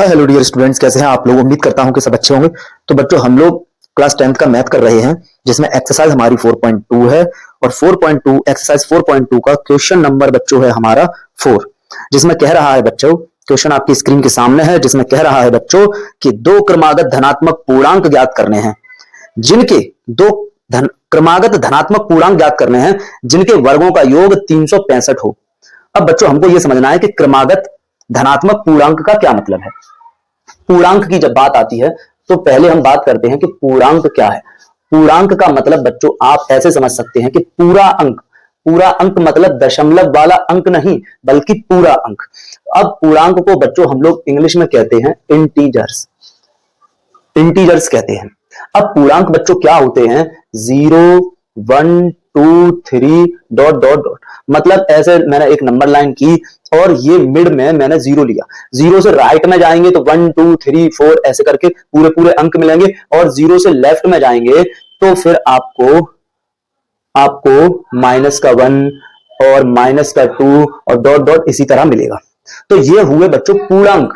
Hi hello dear students, कैसे हैं आप लोग। उम्मीद करता हूं कि सब अच्छे होंगे। तो बच्चों, हम लोग क्लास 10th का मैथ कर रहे हैं, जिसमें एक्सरसाइज हमारी 4.2 है। और 4.2 एक्सरसाइज 4.2 का क्वेश्चन नंबर बच्चों है हमारा 4, जिसमें कह रहा है बच्चों, क्वेश्चन आपकी स्क्रीन के सामने है, जिसमें कह रहा है बच्चों कि दो क्रमागत धनात्मक पूर्णांक ज्ञात करने हैं, जिनके दो क्रमागत धनात्मक पूर्णांक ज्ञात करने हैं जिनके वर्गों का योग 365 हो। अब बच्चों, हमको यह समझना है कि क्रमागत धनात्मक पूर्णांक का क्या मतलब है। पूर्णांक की जब बात आती है तो पहले हम बात करते हैं कि पूर्णांक क्या है। पूर्णांक का मतलब बच्चों आप ऐसे समझ सकते हैं कि पूरा अंक। पूरा अंक मतलब दशमलव वाला अंक नहीं, बल्कि पूरा अंक। अब पूर्णांक को बच्चों हम लोग इंग्लिश में कहते हैं इंटीजर्स। इंटीजर्स कहते हैं। अब पूर्णांक बच्चों क्या होते हैं? 0, 1, 2, 3 डॉट डॉट डॉट। मतलब ऐसे मैंने एक नंबर लाइन की और ये मिड में मैंने 0 लिया। 0 से राइट में जाएंगे तो 1, 2, 3, 4 ऐसे करके पूरे पूरे अंक मिलेंगे, और 0 से लेफ्ट में जाएंगे तो फिर आपको माइनस का 1 और माइनस का 2 और डॉट डॉट इसी तरह मिलेगा। तो ये हुए बच्चों पूर्णांक।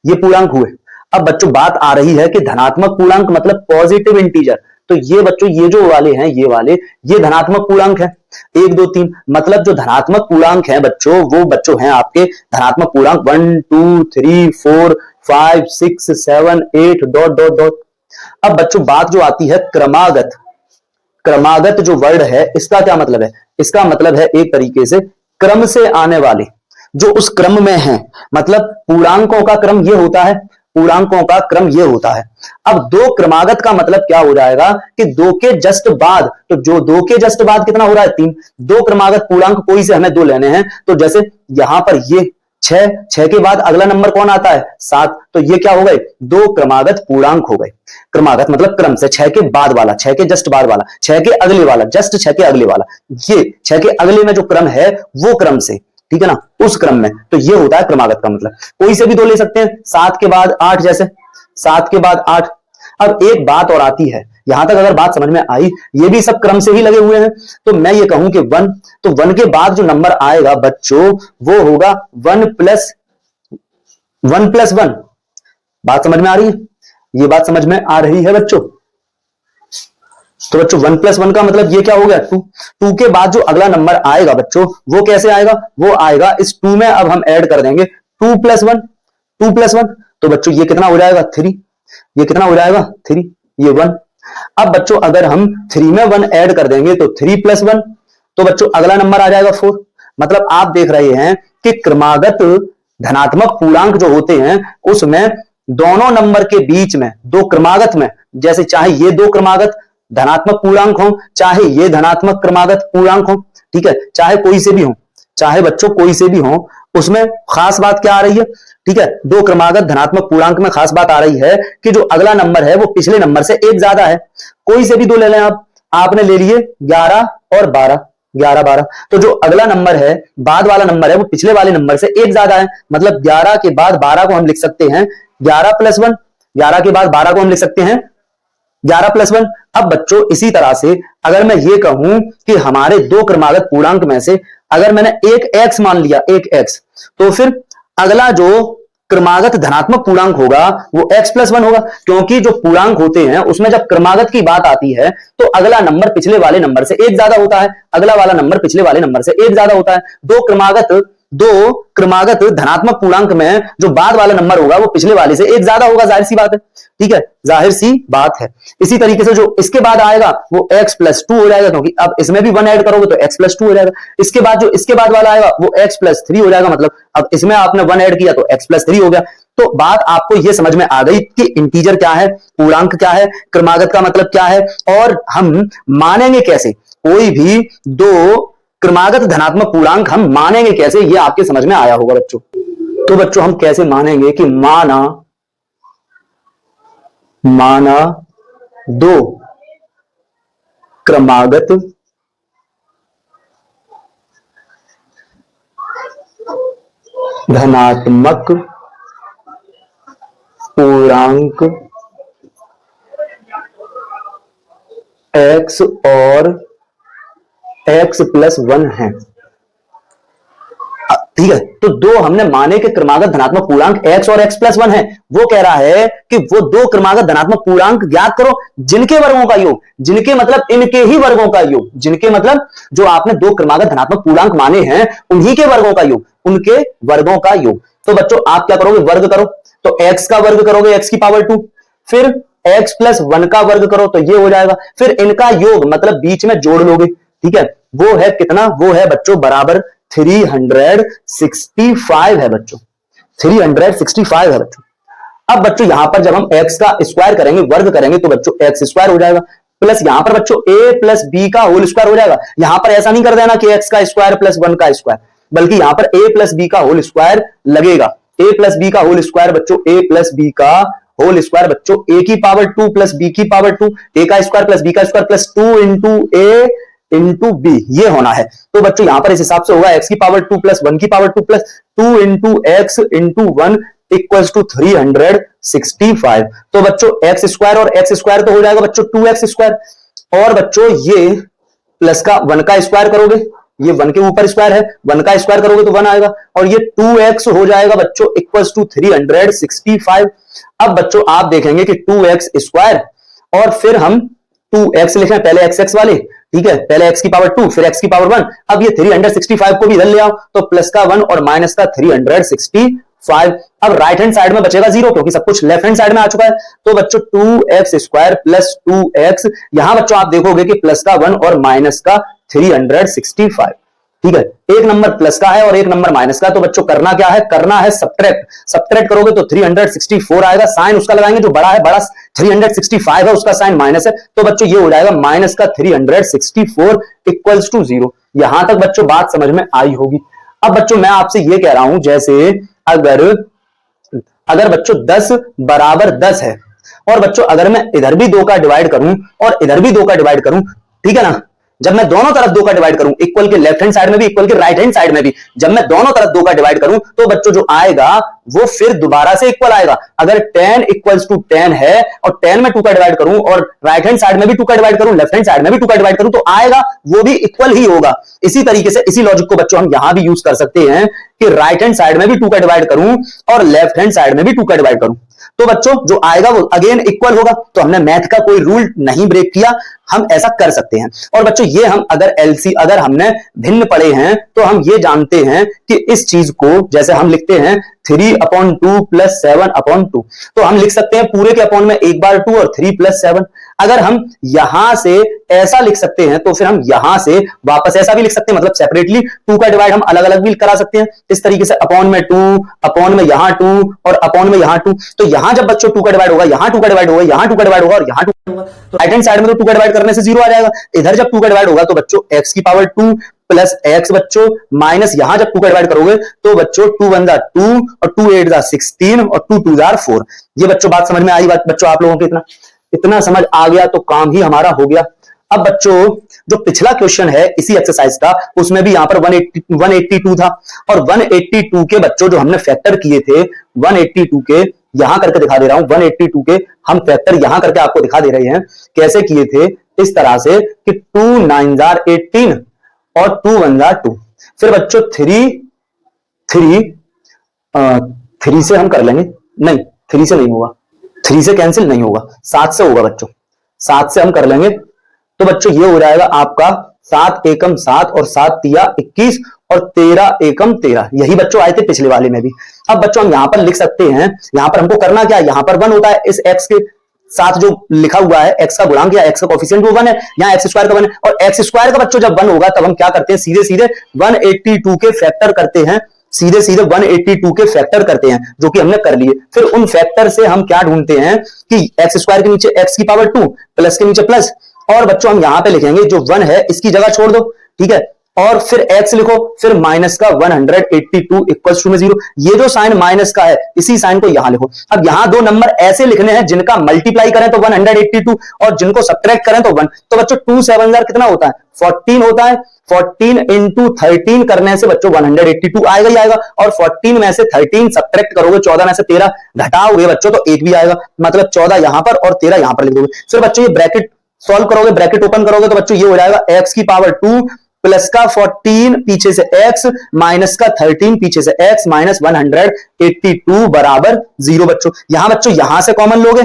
ये पूर्णांक हुए। अब बच्चों बात आ रही है कि धनात्मक पूर्णांक मतलब पॉजिटिव इंटीजर। तो ये बच्चों, ये जो वाले हैं, ये वाले, ये धनात्मक पूर्णांक है। 1, 2, 3 मतलब जो धनात्मक पूर्णांक हैं बच्चों, वो बच्चों हैं आपके धनात्मक पूर्णांक 1, 2, 3, 4, 5, 6, 7, 8 डॉट डॉट डॉट। अब बच्चों बात जो आती है क्रमागत। क्रमागत जो वर्ड है, इसका क्या मतलब है? इसका मतलब है एक तरीके से क्रम से आने वाले, जो उस क्रम में है। मतलब पूर्णांकों का क्रम ये होता है, पूर्णांकों का क्रम ये होता है। अब दो क्रमागत का मतलब क्या हो जाएगा कि दो के जस्ट बाद, तो जो दो के जस्ट बाद कितना हो रहा है? 3। दो क्रमागत पूर्णांक कोई से हमें दो लेने हैं, तो जैसे यहां पर ये 6, 6 के बाद अगला नंबर कौन आता है? 7। तो ये क्या हो गए? दो क्रमागत पूर्णांक हो गए। क्रमागत मतलब क्रम से, 6 के बाद वाला, 6 के जस्ट बाद वाला, 6 के अगले वाला, जस्ट 6 के अगले वाला। ये 6 के अगले में जो क्रम है वो क्रम से, ठीक है ना, उस क्रम में। तो ये होता है क्रमागत का मतलब। कोई से भी दो ले सकते हैं, 7 के बाद 8 जैसे, 7 के बाद 8। अब एक बात और आती है, यहां तक अगर बात समझ में आई, ये भी सब क्रम से ही लगे हुए हैं। तो मैं ये कहूं कि 1, तो 1 के बाद जो नंबर आएगा बच्चों वो होगा 1 प्लस 1। बात समझ में आ रही है? ये बात समझ में आ रही है बच्चों? तो बच्चों 1 प्लस 1 का मतलब ये क्या हो गया? 2। 2 के बाद जो अगला नंबर आएगा बच्चों वो कैसे आएगा? वो आएगा इस 2 में, अब हम ऐड कर देंगे 2 प्लस 1, 2 प्लस 1। तो बच्चों ये कितना हो जाएगा? 3। ये कितना हो जाएगा? 3। ये 1। अब बच्चों अगर हम 3 में 1 ऐड कर देंगे तो 3 प्लस 1, तो बच्चों अगला नंबर आ जाएगा 4। मतलब आप देख रहे हैं कि क्रमागत धनात्मक पूर्णांक जो होते हैं उसमें दोनों नंबर के बीच में, दो क्रमागत में, जैसे चाहे ये दो क्रमागत धनात्मक पूर्णांक हो, चाहे ये धनात्मक क्रमागत पूर्णांक हो, ठीक है, चाहे कोई से भी हो, चाहे बच्चों कोई से भी हो, उसमें खास बात क्या आ रही है? ठीक है, दो क्रमागत धनात्मक पूर्णांक में खास बात आ रही है कि जो अगला नंबर है वो पिछले नंबर से एक ज्यादा है। कोई से भी दो ले लें आप। आपने ले लिए 11 और 12, 11, 12। तो जो अगला नंबर है, बाद वाला नंबर है, वो पिछले वाले नंबर से एक ज्यादा है। मतलब 11 के बाद 12 को हम लिख सकते हैं 11 प्लस 1। 11 के बाद 12 को हम लिख सकते हैं 11 प्लस 1। अब बच्चों इसी तरह से अगर मैं ये कहूं कि हमारे दो क्रमागत पूर्णांक में से अगर मैंने एक x मान लिया, एक x, तो फिर अगला जो क्रमागत धनात्मक पूर्णांक होगा वो x प्लस 1 होगा। क्योंकि जो पूर्णांक होते हैं उसमें जब क्रमागत की बात आती है तो अगला नंबर पिछले वाले नंबर से एक ज्यादा होता है, अगला वाला नंबर पिछले वाले नंबर से एक ज्यादा होता है। दो क्रमागत धनात्मक पूर्णांक में जो बाद वाला नंबर होगा वो पिछले वाले से एक ज्यादा होगा, जाहिर सी बात है, ठीक है, जाहिर सी बात है। इसी तरीके से जो इसके बाद आएगा वो x प्लस 2 हो जाएगा, क्योंकि अब इसमें भी 1 ऐड करोगे तो x प्लस 2 हो जाएगा। इसके बाद जो इसके बाद वाला आएगा वो x प्लस 3 हो जाएगा। मतलब अब इसमें आपने 1 ऐड किया तो x प्लस 3 हो गया। तो बात आपको यह समझ में आ गई कि इंटीजर क्या है, पूर्णांक क्या है, क्रमागत का मतलब क्या है, और हम मानेंगे कैसे कोई भी दो क्रमागत धनात्मक पूर्णांक हम मानेंगे कैसे, ये आपके समझ में आया होगा बच्चों। तो बच्चों हम कैसे मानेंगे कि माना दो क्रमागत धनात्मक पूर्णांक x और x प्लस 1 है। ठीक है, तो दो हमने माने कि क्रमागत धनात्मक पूर्णांक x और x प्लस 1 है। वो कह रहा है कि वो दो क्रमागत धनात्मक पूर्णांक ज्ञात करो जिनके वर्गों का योग, जिनके मतलब इनके ही वर्गों का योग, जिनके मतलब जो आपने दो क्रमागत धनात्मक पूर्णांक माने हैं उन्हीं के वर्गों का योग, उनके वर्गों का योग। तो बच्चों आप क्या करोगे, वर्ग करो, तो x का वर्ग करोगे x की पावर 2, फिर x प्लस 1 का वर्ग करो तो ये हो जाएगा, फिर इनका योग मतलब बीच में जोड़ लोगे। ठीक है, वो है कितना, वो है बच्चों बराबर 365 है बच्चों, 365 है बच्चों। अब बच्चों यहां पर जब हम x का स्क्वायर करेंगे, वर्ग करेंगे, तो बच्चों x स्क्वायर हो जाएगा, प्लस यहां पर बच्चों a प्लस b का होल स्क्वायर हो जाएगा। यहां पर ऐसा नहीं कर देना कि x का स्क्वायर प्लस 1 का स्क्वायर, बल्कि यहां पर a प्लस b का होल स्क्वायर लगेगा। a प्लस b का होल स्क्वायर बच्चों, a प्लस b का होल स्क्वायर बच्चों a की पावर 2 प्लस b की पावर 2, a का स्क्वायर प्लस b का square plus 2 into a into b, ये होना है। तो बच्चों यहां पर इस हिसाब से होगा x की पावर 2 प्लस 1 की power 2 plus 2 into x into 1 equals to 365। तो बच्चों एक्स स्क्वायर और एक्स स्क्वायर तो हो जाएगा बच्चों 2x स्क्वायर, और बच्चों ये प्लस का 1 का स्क्वायर करोगे, ये 1 के ऊपर स्क्वायर है, 1 का स्क्वायर करोगे तो 1 आएगा, और ये 2x हो जाएगा बच्चों इक्वल्स टू 365। अब बच्चों आप देखेंगे कि 2x स्क्वायर और फिर हम 2x लिखें, पहले x वाले, ठीक है, पहले x की पावर 2 फिर x की पावर 1। अब ये 365 को भी इधर ले आओ, तो प्लस का 1 और माइनस का 365। अब राइट हैंड साइड में बचेगा 0 क्योंकि सब कुछ लेफ्ट हैंड साइड में आ चुका है। तो बच्चों 2x स्क्वायर प्लस 2x, यहां बच्चों आप देखोगे कि प्लस का 1 और माइनस का 365। ठीक है, एक नंबर प्लस का है और एक नंबर माइनस का, तो बच्चों करना क्या है, करना है सब्ट्रैक्ट। सब्ट्रैक्ट करोगे तो 364 आएगा, साइन उसका लगाएंगे जो बड़ा है, बड़ा 365 है, उसका साइन माइनस है, तो बच्चों ये हो जाएगा माइनस का 364 इक्वल्स टू 0। यहां तक बच्चों बात समझ में आई होगी। अब बच्चों मैं आपसे ये कह रहा हूं, जैसे अगर बच्चों 10 बराबर 10 है, और बच्चों अगर मैं इधर भी 2 का डिवाइड करूं और इधर भी 2 का डिवाइड करूं, ठीक है ना, जब मैं दोनों तरफ 2 का डिवाइड करूं, इक्वल के लेफ्ट हैंड साइड में भी इक्वल के राइट हैंड साइड में भी, जब मैं दोनों तरफ 2 का डिवाइड करूं तो बच्चों जो आएगा वो फिर दोबारा से इक्वल आएगा। अगर 10 इक्वल्स टू 10 है और 10 में 2 का डिवाइड करूं और राइट हैंड साइड में भी 2 का डिवाइड करूं, लेफ्ट हैंड साइड में भी 2 का डिवाइड करूं, तो आएगा वो भी इक्वल ही होगा। इसी तरीके से इसी लॉजिक को बच्चों हम यहां भी यूज कर सकते हैं कि राइट हैंड साइड में भी 2 का डिवाइड करूं और लेफ्ट हैंड साइड में भी 2 का डिवाइड करूं, तो बच्चों जो आएगा वो अगेन इक्वल होगा। तो हमने मैथ का कोई रूल नहीं ब्रेक किया, हम ऐसा कर सकते हैं। और बच्चों ये हम अगर हमने भिन्न पढ़े हैं तो हम ये जानते हैं कि इस चीज को जैसे हम लिखते हैं 3/2 प्लस 7/2, तो हम लिख सकते हैं पूरे के अपॉन में एक बार 2 और 3 प्लस 7। अगर हम यहां से ऐसा लिख सकते हैं तो फिर हम यहां से वापस ऐसा भी लिख सकते हैं, मतलब सेपरेटली 2 का डिवाइड हम अलग अलग भी करा सकते हैं इस तरीके से, अपॉन में 2, अपॉन में यहां 2 और अपॉन में यहां 2। तो यहां जब बच्चों 2 का डिवाइड होगा, यहां 2 का डिवाइड होगा, यहां 2 का डिवाइड होगा और यहां 2 होगा, तो राइट हैंड साइड में तो 2 का डिवाइड करने से 0 आ जाएगा। इधर जब 2 का डिवाइड होगा तो बच्चों x की पावर 2 प्लस x बच्चों माइनस यहां जब 2 का डिवाइड करोगे तो बच्चों 2 1 जा 2 और 2 8 जा 16 और 2 2 जा 4। ये बच्चों बात समझ में आई? बात बच्चों आप लोगों को इतना समझ आ गया तो काम ही हमारा हो गया। अब बच्चों जो पिछला क्वेश्चन है इसी एक्सरसाइज का, उसमें भी यहां पर 182 था, और 182 के बच्चों जो हमने फैक्टर किए थे 182 के, यहां करके दिखा दे रहा हूं, 182 के हम फैक्टर यहां करके आपको दिखा दे रहे हैं कैसे किए थे। इस तरह से कि 2 9 जार 18 और 2 1 जार 2, फिर बच्चों 3 से हम कर लेंगे, नहीं 3 से नहीं होगा, 3 से कैंसिल नहीं होगा, 7 से होगा बच्चों, 7 से हम कर लेंगे। तो बच्चों ये हो जाएगा आपका 7 एकम 7 और 7 तिया 21 और 13 एकम 13, यही बच्चों आए थे पिछले वाले में भी। अब बच्चों हम यहां पर लिख सकते हैं, यहां पर हमको करना क्या है, यहां पर 1 होता है, इस x के साथ जो लिखा हुआ है x का गुणांक या x का कोफिशिएंट वो 1 है, यहाँ x स्क्वायर का 1 है, और x स्क्वायर का बच्चों जब 1 होगा तब हम क्या करते हैं, सीधे सीधे 182 के फैक्टर करते हैं, सीधे सीधे 182 के फैक्टर करते हैं, जो कि हमने कर लिए। फिर उन फैक्टर से हम क्या ढूंढते हैं कि x स्क्वायर के नीचे x की पावर 2 प्लस के नीचे प्लस, और बच्चों हम यहां पे लिखेंगे जो 1 है इसकी जगह छोड़ दो, ठीक है, और फिर x लिखो, फिर माइनस का 182 इक्वल्स टू में 0। ये जो साइन माइनस का है इसी साइन को यहां लिखो। अब यहां दो नंबर ऐसे लिखने हैं जिनका मल्टीप्लाई करें तो 182 और जिनको सब्ट्रैक्ट करें तो 1। तो बच्चों 2 7 जार कितना होता है, 14 होता है, 14 इंटू 13 करने से बच्चों 182 आएगा ही आएगा, और 14 में से 13 सब्ट्रैक्ट करोगे, 14 में से 13 घटाओगे बच्चों तो 1 भी आएगा, मतलब 14 यहां पर और 13 यहां पर लिख दोगे। फिर बच्चों ये ब्रैकेट सॉल्व करोगे, ब्रैकेट ओपन करोगे तो बच्चों ये हो जाएगा x की पावर 2 प्लस का 14 पीछे से x माइनस का 13 पीछे से x माइनस 182 बराबर 0 बच्चों। यहां बच्चों यहां से कॉमन लोगे,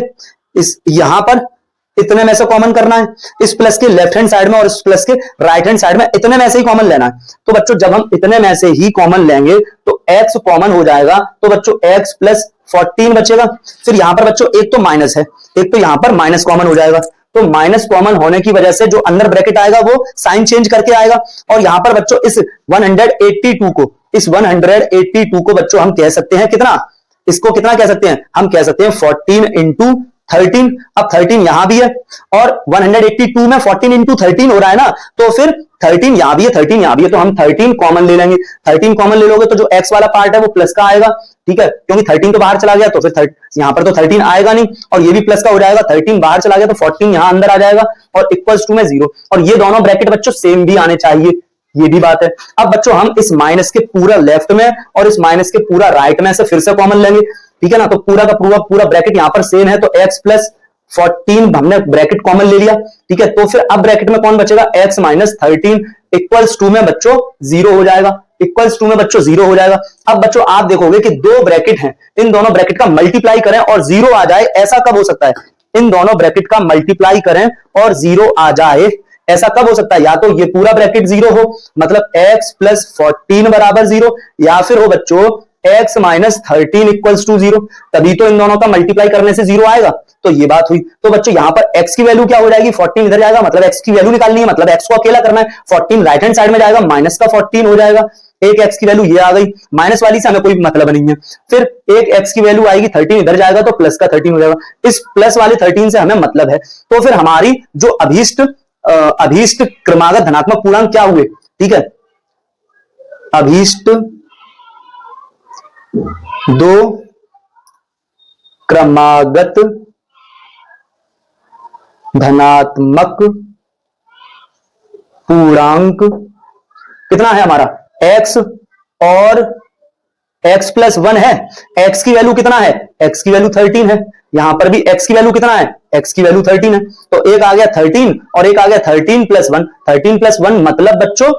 इस यहां पर इतने में से कॉमन करना है, इस प्लस के लेफ्ट हैंड साइड में और इस प्लस के राइट हैंड साइड में इतने में से ही कॉमन लेना है। तो बच्चों जब हम इतने में से ही कॉमन लेंगे तो x कॉमन हो जाएगा, तो बच्चों x प्लस 14 बचेगा। फिर यहां पर बच्चों एक तो माइनस है, एक तो यहां पर माइनस कॉमन हो जाएगा, तो माइनस कॉमन होने की वजह से जो अंदर ब्रैकेट आएगा वो साइन चेंज करके आएगा। और यहां पर बच्चों इस 182 को बच्चों हम कह सकते हैं कितना, इसको कितना कह सकते हैं, हम कह सकते हैं 14 इंटू 13। अब 13 यहां भी है और 182 में 14 इंटू 13 हो रहा है ना, तो फिर 13 यहां भी है 13 यहां भी है, तो हम 13 कॉमन ले लेंगे। 13 कॉमन ले लोगे तो जो x वाला पार्ट है वो प्लस का आएगा, ठीक है, क्योंकि 13 तो बाहर चला गया तो फिर यहां पर तो 13 आएगा नहीं और ये भी प्लस का हो जाएगा। 13 बाहर चला गया तो 14 यहां अंदर आ जाएगा और इक्वल्स टू में 0। और ये दोनों ब्रैकेट बच्चों सेम भी आने चाहिए, ये भी बात है। अब बच्चों हम इस माइनस के पूरा लेफ्ट में और इस माइनस के पूरा राइट में से फिर से कॉमन लेंगे, ठीक है ना। तो पूरा का पूरा ब्रैकेट यहां पर सेम है, तो x प्लस 14 हमने ब्रैकेट कॉमन ले लिया, ठीक है। तो फिर अब ब्रैकेट में कौन बचेगा, x माइनस 13 इक्वल्स टू में बच्चों 0 हो जाएगा, इक्वल्स टू में बच्चों 0 हो जाएगा। अब बच्चों आप देखोगे कि दो ब्रैकेट हैं, इन दोनों ब्रैकेट का मल्टीप्लाई करें और 0 आ जाए, ऐसा कब हो सकता है, इन दोनों ब्रैकेट का मल्टीप्लाई करें और 0 आ जाए, ऐसा कब हो सकता है, या तो ये पूरा ब्रैकेट 0 हो, मतलब x प्लस 14 बराबर 0, या फिर हो बच्चों x माइनस 13 इक्वल्स टू 0, तभी तो इन दोनों का मल्टीप्लाई करने से 0 आएगा। तो ये बात हुई। तो बच्चों यहां पर x की वैल्यू क्या हो जाएगी, 14 इधर जाएगा, मतलब x की वैल्यू निकालनी है, मतलब x को अकेला करना है। 14 राइट हैंड साइड में जाएगा, माइनस का 14 हो जाएगा, एक x की वैल्यू ये आ गई, माइनस वाली से हमें कोई मतलब नहीं है। फिर एक x की वैल्यू आएगी 13 इधर जाएगा तो प्लस का 13 हो जाएगा, इस प्लस वाले 13 से हमें मतलब है। तो फिर हमारी जो अभीष्ट क्रमागत धनात्मक पूर्णांक क्या हुए, ठीक है, अभीष्ट दो क्रमागत धनात्मक पूर्णांक कितना है हमारा, x और x प्लस 1 है। x की वैल्यू कितना है, x की वैल्यू 13 है, यहां पर भी x की वैल्यू कितना है, x की वैल्यू 13 है, तो एक आ गया 13 और एक आ गया 13 प्लस 1, 13 प्लस 1 मतलब बच्चों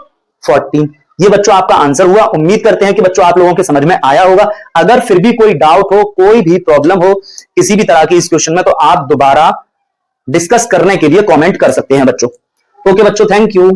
14। ये बच्चों आपका आंसर हुआ। उम्मीद करते हैं कि बच्चों आप लोगों के समझ में आया होगा। अगर फिर भी कोई डाउट हो, कोई भी प्रॉब्लम हो किसी भी तरह की इस क्वेश्चन में, तो आप दोबारा डिस्कस करने के लिए कमेंट कर सकते हैं बच्चों। ओके बच्चों, थैंक यू।